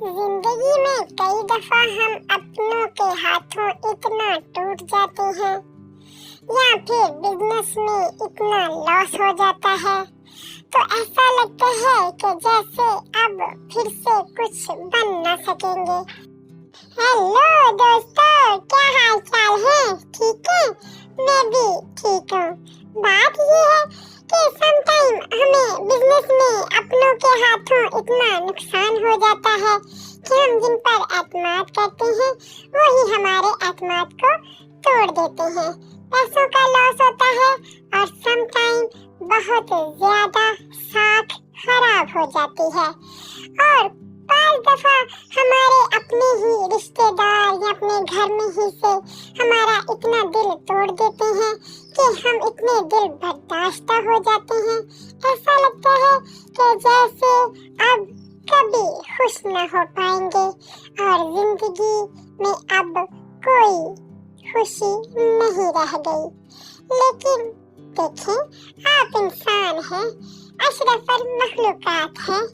जिंदगी में कई दफा हम अपनों के हाथों इतना टूट जाते हैं या फिर बिजनेस में इतना लॉस हो जाता है तो ऐसा लगता है कि जैसे अब फिर से कुछ बन न सकेंगे। हेलो दोस्तों, क्या हाल चाल है? ठीक है, मैं भी ठीक हूँ। बात ये है कि समटाइम हमें बिजनेस में अपनों के हाथों इतना नुकसान हो जाता है कि हम जिन पर एतमाद करते हैं वही हमारे एतमाद को तोड़ देते हैं। पैसों का लॉस होता है और समटाइम बहुत ज्यादा साख खराब हो जाती है और 5 दफा हमारे अपने ही रिश्तेदार या अपने घर में ही से हमारा इतना दिल तोड़ देते हैं कि हम इतने दिल बर्दाश्त हो जाते हैं। ऐसा लगता है कि जैसे अब कभी खुश न हो पाएंगे और जिंदगी में अब कोई खुशी नहीं रह गई। लेकिन देखें, आप इंसान हैं, अशरफुल मखलूकात हैं,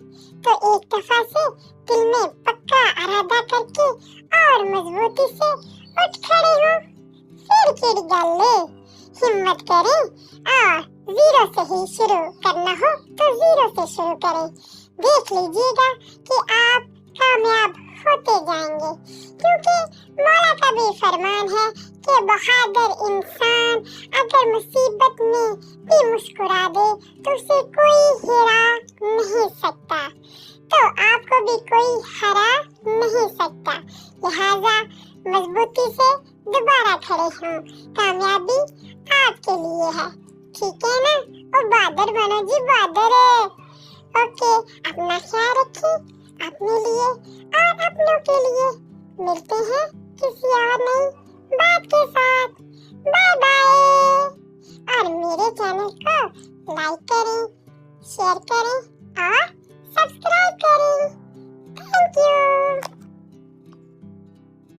तो एक दफा से दिल में पक्का इरादा करके और मजबूती से उठ खड़े हो। फिर केड़ी गल है, हिम्मत करें और जीरो से ही शुरू करना हो तो जीरो से शुरू करें। देख लीजिएगा कि आप कामयाब होते जाएंगे, क्योंकि मौला का भी फरमान है कि बहादुर इंसान अगर मुसीबत में भी मुस्कुरा दे तो उसे कोई हिरा नहीं सकता, तो आपको भी कोई हरा नहीं सकता। लिहाजा मजबूती से दोबारा खड़े हों, कामयाबी आपके लिए है। ठीक है ना? और बहादुर बनो जी, बहादुर। ओके, अपना ख्याल रखिए, अपने लिए और अपनों के लिए। मिलते हैं किसी और नई बात के साथ। Bye bye. और मेरे चैनल को लाइक करें, शेयर करें और